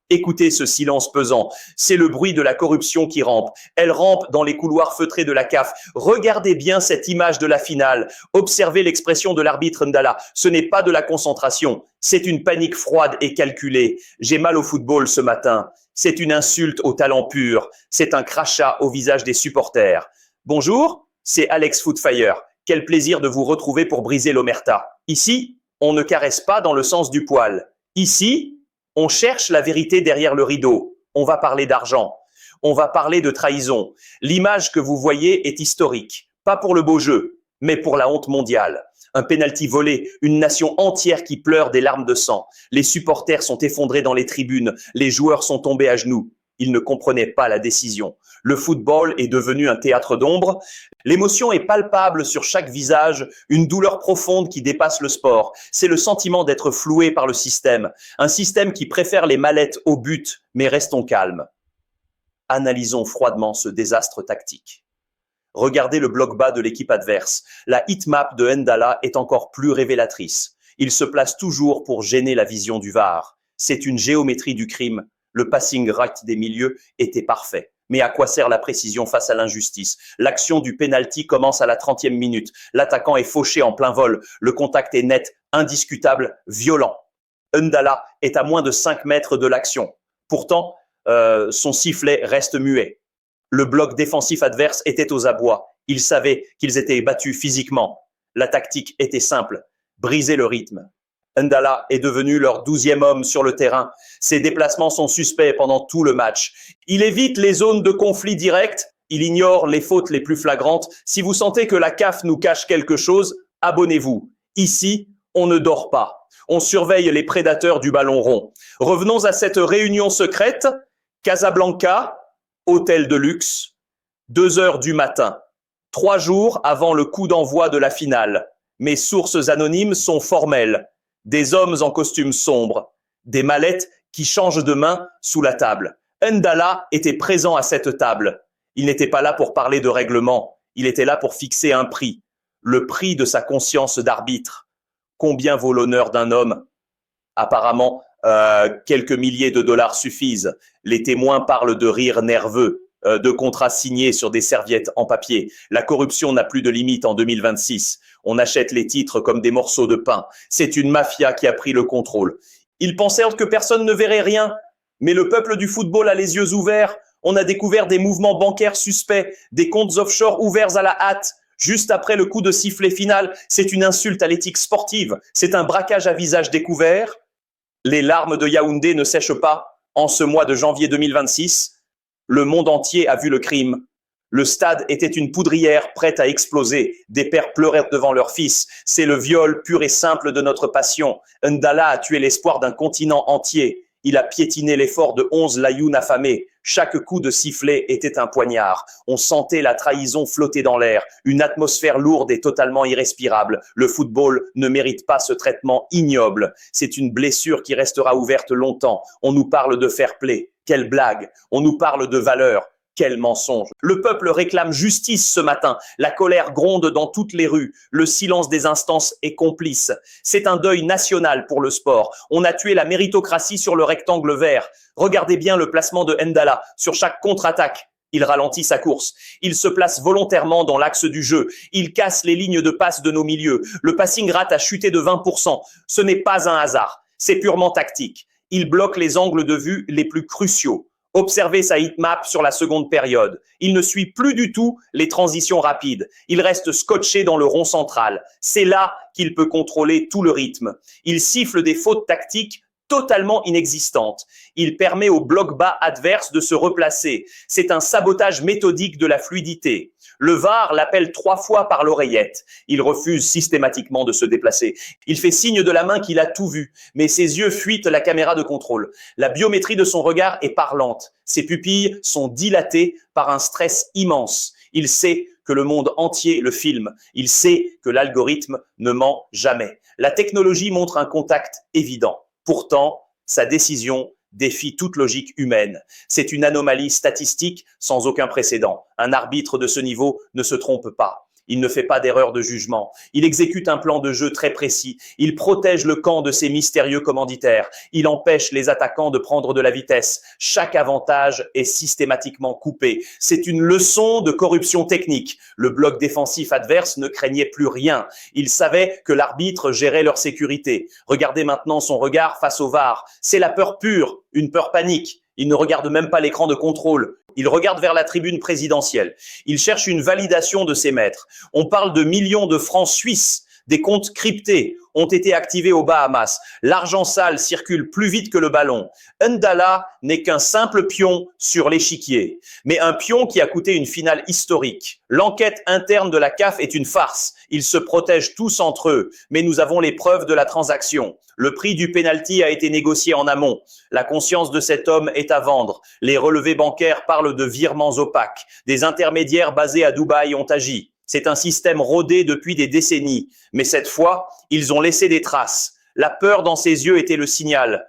Écoutez ce silence pesant. C'est le bruit de la corruption qui rampe. Elle rampe dans les couloirs feutrés de la CAF. Regardez bien cette image de la finale. Observez l'expression de l'arbitre Ndala. Ce n'est pas de la concentration. C'est une panique froide et calculée. J'ai mal au football ce matin. C'est une insulte au talent pur. C'est un crachat au visage des supporters. Bonjour, c'est Alex Footfire. Quel plaisir de vous retrouver pour briser l'omerta. Ici, on ne caresse pas dans le sens du poil. Ici, on cherche la vérité derrière le rideau. On va parler d'argent. On va parler de trahison. L'image que vous voyez est historique. Pas pour le beau jeu, mais pour la honte mondiale. Un pénalty volé, une nation entière qui pleure des larmes de sang. Les supporters sont effondrés dans les tribunes. Les joueurs sont tombés à genoux. Ils ne comprenaient pas la décision. Le football est devenu un théâtre d'ombre. L'émotion est palpable sur chaque visage, une douleur profonde qui dépasse le sport. C'est le sentiment d'être floué par le système. Un système qui préfère les mallettes au but, mais restons calmes. Analysons froidement ce désastre tactique. Regardez le bloc bas de l'équipe adverse. La hitmap de Ndala est encore plus révélatrice. Il se place toujours pour gêner la vision du VAR. C'est une géométrie du crime. Le passing right des milieux était parfait. Mais à quoi sert la précision face à l'injustice? L'action du penalty commence à la 30e minute. L'attaquant est fauché en plein vol. Le contact est net, indiscutable, violent. Ndala est à moins de 5 mètres de l'action. Pourtant, son sifflet reste muet. Le bloc défensif adverse était aux abois. Ils savaient qu'ils étaient battus physiquement. La tactique était simple, briser le rythme. Ndala est devenu leur 12e homme sur le terrain. Ses déplacements sont suspects pendant tout le match. Il évite les zones de conflit direct. Il ignore les fautes les plus flagrantes. Si vous sentez que la CAF nous cache quelque chose, abonnez-vous. Ici, on ne dort pas. On surveille les prédateurs du ballon rond. Revenons à cette réunion secrète. Casablanca, hôtel de luxe, 2 heures du matin, 3 jours avant le coup d'envoi de la finale. Mes sources anonymes sont formelles. Des hommes en costume sombre, des mallettes qui changent de main sous la table. Ndala était présent à cette table. Il n'était pas là pour parler de règlement, il était là pour fixer un prix, le prix de sa conscience d'arbitre. Combien vaut l'honneur d'un homme? Apparemment, quelques milliers de dollars suffisent. Les témoins parlent de rires nerveux, de contrats signés sur des serviettes en papier. La corruption n'a plus de limite en 2026. On achète les titres comme des morceaux de pain. C'est une mafia qui a pris le contrôle. Ils pensaient que personne ne verrait rien. Mais le peuple du football a les yeux ouverts. On a découvert des mouvements bancaires suspects, des comptes offshore ouverts à la hâte. Juste après le coup de sifflet final, c'est une insulte à l'éthique sportive. C'est un braquage à visage découvert. Les larmes de Yaoundé ne sèchent pas. En ce mois de janvier 2026, le monde entier a vu le crime. Le stade était une poudrière prête à exploser. Des pères pleuraient devant leur fils. C'est le viol pur et simple de notre passion. Ndala a tué l'espoir d'un continent entier. Il a piétiné l'effort de 11 Layounes affamés. Chaque coup de sifflet était un poignard. On sentait la trahison flotter dans l'air. Une atmosphère lourde et totalement irrespirable. Le football ne mérite pas ce traitement ignoble. C'est une blessure qui restera ouverte longtemps. On nous parle de fair play. Quelle blague! On nous parle de valeur. Quel mensonge! Le peuple réclame justice ce matin. La colère gronde dans toutes les rues. Le silence des instances est complice. C'est un deuil national pour le sport. On a tué la méritocratie sur le rectangle vert. Regardez bien le placement de Ndala sur chaque contre-attaque. Il ralentit sa course. Il se place volontairement dans l'axe du jeu. Il casse les lignes de passe de nos milieux. Le passing rate a chuté de 20%. Ce n'est pas un hasard. C'est purement tactique. Il bloque les angles de vue les plus cruciaux. Observez sa hitmap sur la seconde période. Il ne suit plus du tout les transitions rapides. Il reste scotché dans le rond central. C'est là qu'il peut contrôler tout le rythme. Il siffle des fautes tactiques totalement inexistantes. Il permet au bloc bas adverse de se replacer. C'est un sabotage méthodique de la fluidité. Le VAR l'appelle 3 fois par l'oreillette. Il refuse systématiquement de se déplacer. Il fait signe de la main qu'il a tout vu, mais ses yeux fuitent la caméra de contrôle. La biométrie de son regard est parlante. Ses pupilles sont dilatées par un stress immense. Il sait que le monde entier le filme. Il sait que l'algorithme ne ment jamais. La technologie montre un contact évident. Pourtant, sa décision défie toute logique humaine. C'est une anomalie statistique sans aucun précédent. Un arbitre de ce niveau ne se trompe pas. Il ne fait pas d'erreur de jugement. Il exécute un plan de jeu très précis. Il protège le camp de ses mystérieux commanditaires. Il empêche les attaquants de prendre de la vitesse. Chaque avantage est systématiquement coupé. C'est une leçon de corruption technique. Le bloc défensif adverse ne craignait plus rien. Il savait que l'arbitre gérait leur sécurité. Regardez maintenant son regard face au VAR. C'est la peur pure, une peur panique. Il ne regarde même pas l'écran de contrôle. Il regarde vers la tribune présidentielle. Il cherche une validation de ses maîtres. On parle de millions de francs suisses. Des comptes cryptés ont été activés aux Bahamas. L'argent sale circule plus vite que le ballon. Ndala n'est qu'un simple pion sur l'échiquier, mais un pion qui a coûté une finale historique. L'enquête interne de la CAF est une farce. Ils se protègent tous entre eux, mais nous avons les preuves de la transaction. Le prix du penalty a été négocié en amont. La conscience de cet homme est à vendre. Les relevés bancaires parlent de virements opaques. Des intermédiaires basés à Dubaï ont agi. C'est un système rodé depuis des décennies. Mais cette fois, ils ont laissé des traces. La peur dans ses yeux était le signal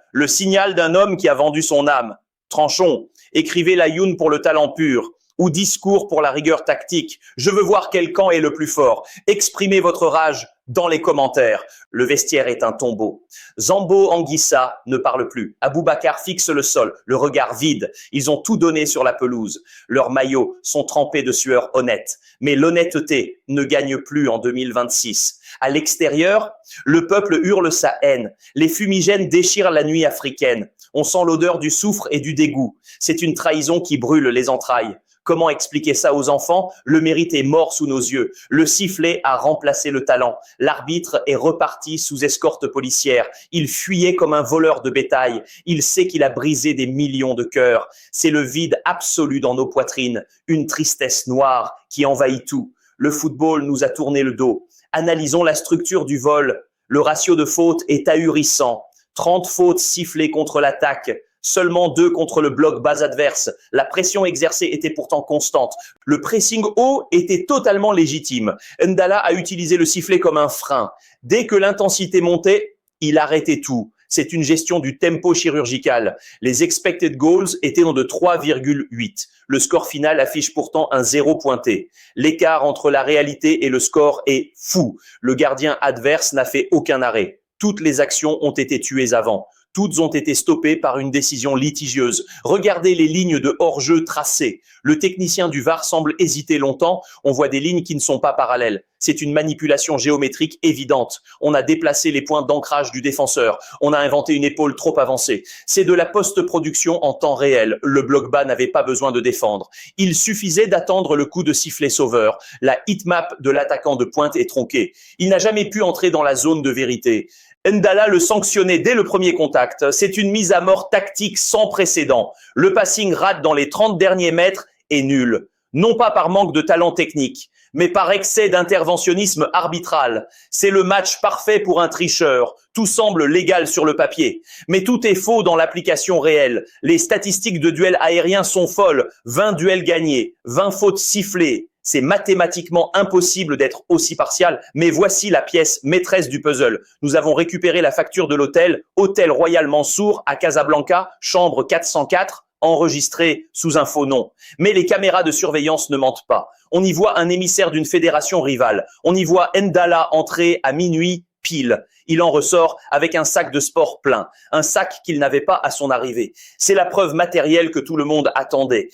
d'un homme qui a vendu son âme. Tranchons, écrivez la Youn pour le talent pur, ou discours pour la rigueur tactique. Je veux voir quel camp est le plus fort. Exprimez votre rage dans les commentaires. Le vestiaire est un tombeau. Zambo Anguissa ne parle plus. Aboubacar fixe le sol, le regard vide. Ils ont tout donné sur la pelouse. Leurs maillots sont trempés de sueur honnête. Mais l'honnêteté ne gagne plus en 2026. À l'extérieur, le peuple hurle sa haine. Les fumigènes déchirent la nuit africaine. On sent l'odeur du soufre et du dégoût. C'est une trahison qui brûle les entrailles. Comment expliquer ça aux enfants? Le mérite est mort sous nos yeux. Le sifflet a remplacé le talent. L'arbitre est reparti sous escorte policière. Il fuyait comme un voleur de bétail. Il sait qu'il a brisé des millions de cœurs. C'est le vide absolu dans nos poitrines. Une tristesse noire qui envahit tout. Le football nous a tourné le dos. Analysons la structure du vol. Le ratio de fautes est ahurissant. 30 fautes sifflées contre l'attaque. Seulement 2 contre le bloc bas adverse. La pression exercée était pourtant constante. Le pressing haut était totalement légitime. Ndala a utilisé le sifflet comme un frein. Dès que l'intensité montait, il arrêtait tout. C'est une gestion du tempo chirurgical. Les expected goals étaient de 3,8. Le score final affiche pourtant un 0 pointé. L'écart entre la réalité et le score est fou. Le gardien adverse n'a fait aucun arrêt. Toutes les actions ont été tuées avant. Toutes ont été stoppées par une décision litigieuse. Regardez les lignes de hors-jeu tracées. Le technicien du VAR semble hésiter longtemps. On voit des lignes qui ne sont pas parallèles. C'est une manipulation géométrique évidente. On a déplacé les points d'ancrage du défenseur. On a inventé une épaule trop avancée. C'est de la post-production en temps réel. Le bloc bas n'avait pas besoin de défendre. Il suffisait d'attendre le coup de sifflet sauveur. La hitmap de l'attaquant de pointe est tronquée. Il n'a jamais pu entrer dans la zone de vérité. Ndala le sanctionnait dès le premier contact. C'est une mise à mort tactique sans précédent. Le passing rate dans les 30 derniers mètres est nul. Non pas par manque de talent technique, mais par excès d'interventionnisme arbitral. C'est le match parfait pour un tricheur. Tout semble légal sur le papier, mais tout est faux dans l'application réelle. Les statistiques de duels aériens sont folles. 20 duels gagnés, 20 fautes sifflées. C'est mathématiquement impossible d'être aussi partial, mais voici la pièce maîtresse du puzzle. Nous avons récupéré la facture de l'hôtel, Hôtel Royal Mansour à Casablanca, chambre 404, enregistrée sous un faux nom. Mais les caméras de surveillance ne mentent pas. On y voit un émissaire d'une fédération rivale. On y voit Ndala entrer à minuit pile. Il en ressort avec un sac de sport plein, un sac qu'il n'avait pas à son arrivée. C'est la preuve matérielle que tout le monde attendait.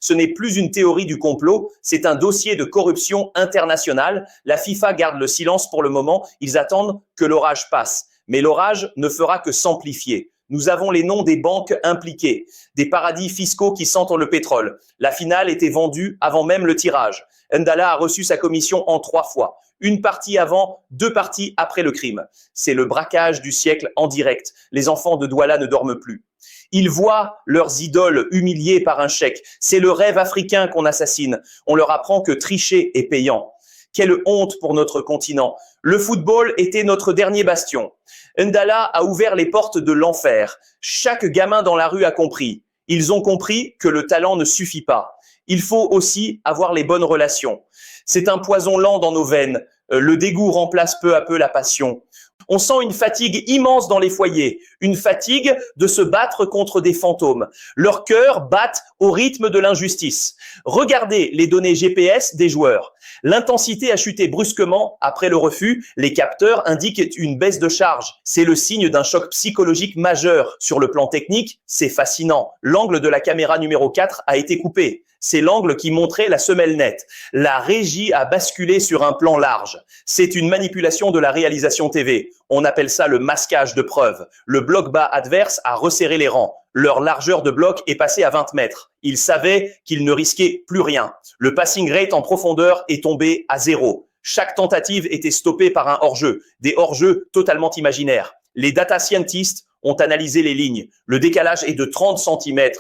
Ce n'est plus une théorie du complot, c'est un dossier de corruption internationale. La FIFA garde le silence pour le moment, ils attendent que l'orage passe. Mais l'orage ne fera que s'amplifier. Nous avons les noms des banques impliquées, des paradis fiscaux qui sentent le pétrole. La finale était vendue avant même le tirage. Ndala a reçu sa commission en 3 fois. Une partie avant, 2 parties après le crime. C'est le braquage du siècle en direct. Les enfants de Douala ne dorment plus. Ils voient leurs idoles humiliées par un chèque. C'est le rêve africain qu'on assassine. On leur apprend que tricher est payant. Quelle honte pour notre continent. Le football était notre dernier bastion. Ndala a ouvert les portes de l'enfer. Chaque gamin dans la rue a compris. Ils ont compris que le talent ne suffit pas. Il faut aussi avoir les bonnes relations. C'est un poison lent dans nos veines. Le dégoût remplace peu à peu la passion. On sent une fatigue immense dans les foyers, une fatigue de se battre contre des fantômes. Leurs cœurs battent au rythme de l'injustice. Regardez les données GPS des joueurs. L'intensité a chuté brusquement après le refus. Les capteurs indiquent une baisse de charge. C'est le signe d'un choc psychologique majeur. Sur le plan technique, c'est fascinant. L'angle de la caméra numéro 4 a été coupé. C'est l'angle qui montrait la semelle nette. La régie a basculé sur un plan large. C'est une manipulation de la réalisation TV. On appelle ça le masquage de preuves. Le bloc bas adverse a resserré les rangs. Leur largeur de bloc est passée à 20 mètres. Ils savaient qu'ils ne risquaient plus rien. Le passing rate en profondeur est tombé à 0. Chaque tentative était stoppée par un hors-jeu. Des hors-jeux totalement imaginaires. Les data scientists ont analysé les lignes. Le décalage est de 30 cm.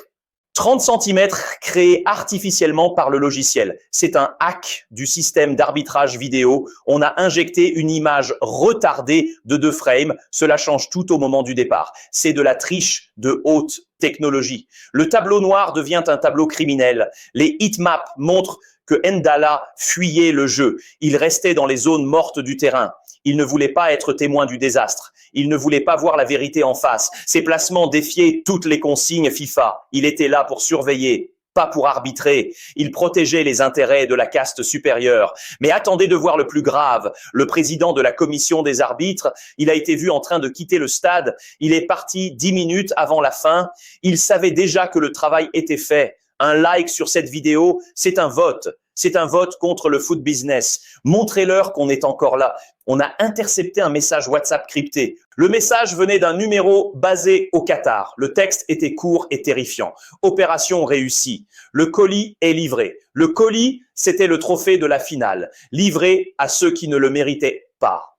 30 cm créés artificiellement par le logiciel. C'est un hack du système d'arbitrage vidéo. On a injecté une image retardée de 2 frames. Cela change tout au moment du départ. C'est de la triche de haute technologie. Le tableau noir devient un tableau criminel. Les heatmaps montrent que Ndala fuyait le jeu. Il restait dans les zones mortes du terrain. Il ne voulait pas être témoin du désastre. Il ne voulait pas voir la vérité en face. Ses placements défiaient toutes les consignes FIFA. Il était là pour surveiller, pas pour arbitrer. Il protégeait les intérêts de la caste supérieure. Mais attendez de voir le plus grave. Le président de la commission des arbitres, il a été vu en train de quitter le stade. Il est parti 10 minutes avant la fin. Il savait déjà que le travail était fait. Un like sur cette vidéo, c'est un vote. C'est un vote contre le foot business. Montrez-leur qu'on est encore là. On a intercepté un message WhatsApp crypté. Le message venait d'un numéro basé au Qatar. Le texte était court et terrifiant. Opération réussie. Le colis est livré. Le colis, c'était le trophée de la finale, livré à ceux qui ne le méritaient pas.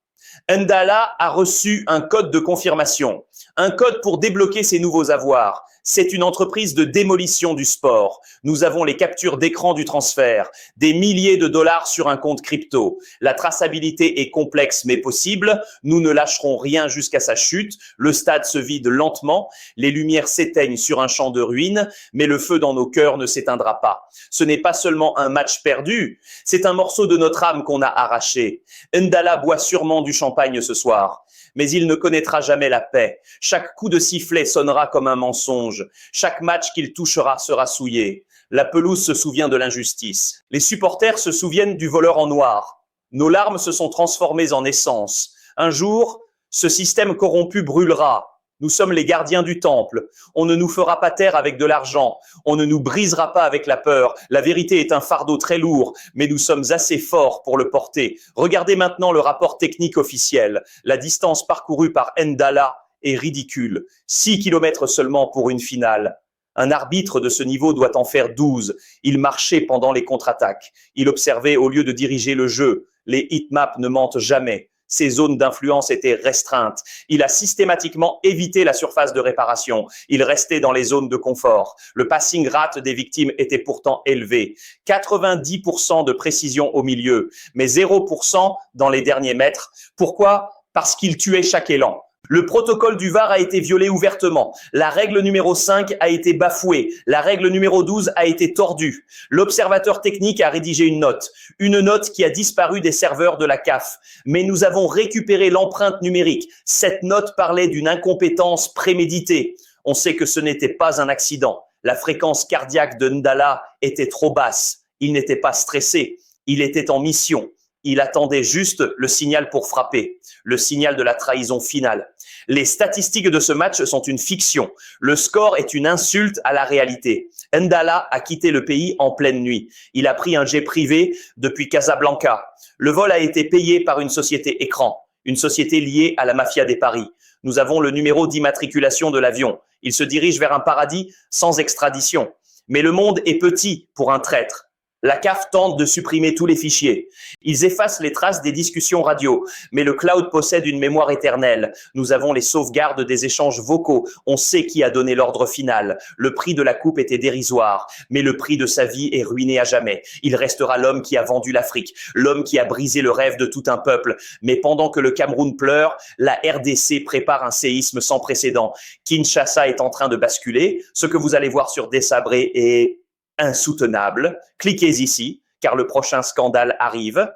Ndala a reçu un code de confirmation, un code pour débloquer ses nouveaux avoirs. C'est une entreprise de démolition du sport. Nous avons les captures d'écran du transfert, des milliers de dollars sur un compte crypto. La traçabilité est complexe mais possible. Nous ne lâcherons rien jusqu'à sa chute. Le stade se vide lentement. Les lumières s'éteignent sur un champ de ruines, mais le feu dans nos cœurs ne s'éteindra pas. Ce n'est pas seulement un match perdu, c'est un morceau de notre âme qu'on a arraché. Ndala boit sûrement du champagne ce soir, mais il ne connaîtra jamais la paix. Chaque coup de sifflet sonnera comme un mensonge. Chaque match qu'il touchera sera souillé. La pelouse se souvient de l'injustice. Les supporters se souviennent du voleur en noir. Nos larmes se sont transformées en essence. Un jour, ce système corrompu brûlera. Nous sommes les gardiens du temple. On ne nous fera pas taire avec de l'argent. On ne nous brisera pas avec la peur. La vérité est un fardeau très lourd, mais nous sommes assez forts pour le porter. Regardez maintenant le rapport technique officiel. La distance parcourue par Ndala est ridicule. 6 kilomètres seulement pour une finale. Un arbitre de ce niveau doit en faire 12. Il marchait pendant les contre-attaques. Il observait au lieu de diriger le jeu. Les heatmaps ne mentent jamais. Ses zones d'influence étaient restreintes. Il a systématiquement évité la surface de réparation. Il restait dans les zones de confort. Le passing rate des victimes était pourtant élevé. 90% de précision au milieu, mais 0% dans les derniers mètres. Pourquoi ? Parce qu'il tuait chaque élan. Le protocole du VAR a été violé ouvertement. La règle numéro 5 a été bafouée. La règle numéro 12 a été tordue. L'observateur technique a rédigé une note qui a disparu des serveurs de la CAF. Mais nous avons récupéré l'empreinte numérique. Cette note parlait d'une incompétence préméditée. On sait que ce n'était pas un accident. La fréquence cardiaque de Ndala était trop basse. Il n'était pas stressé. Il était en mission. Il attendait juste le signal pour frapper, le signal de la trahison finale. Les statistiques de ce match sont une fiction. Le score est une insulte à la réalité. Ndala a quitté le pays en pleine nuit. Il a pris un jet privé depuis Casablanca. Le vol a été payé par une société écran, une société liée à la mafia des paris. Nous avons le numéro d'immatriculation de l'avion. Il se dirige vers un paradis sans extradition. Mais le monde est petit pour un traître. La CAF tente de supprimer tous les fichiers. Ils effacent les traces des discussions radio, mais le cloud possède une mémoire éternelle. Nous avons les sauvegardes des échanges vocaux. On sait qui a donné l'ordre final. Le prix de la coupe était dérisoire, mais le prix de sa vie est ruiné à jamais. Il restera l'homme qui a vendu l'Afrique, l'homme qui a brisé le rêve de tout un peuple. Mais pendant que le Cameroun pleure, la RDC prépare un séisme sans précédent. Kinshasa est en train de basculer. Ce que vous allez voir sur Désabré est insoutenable. Cliquez ici, car le prochain scandale arrive.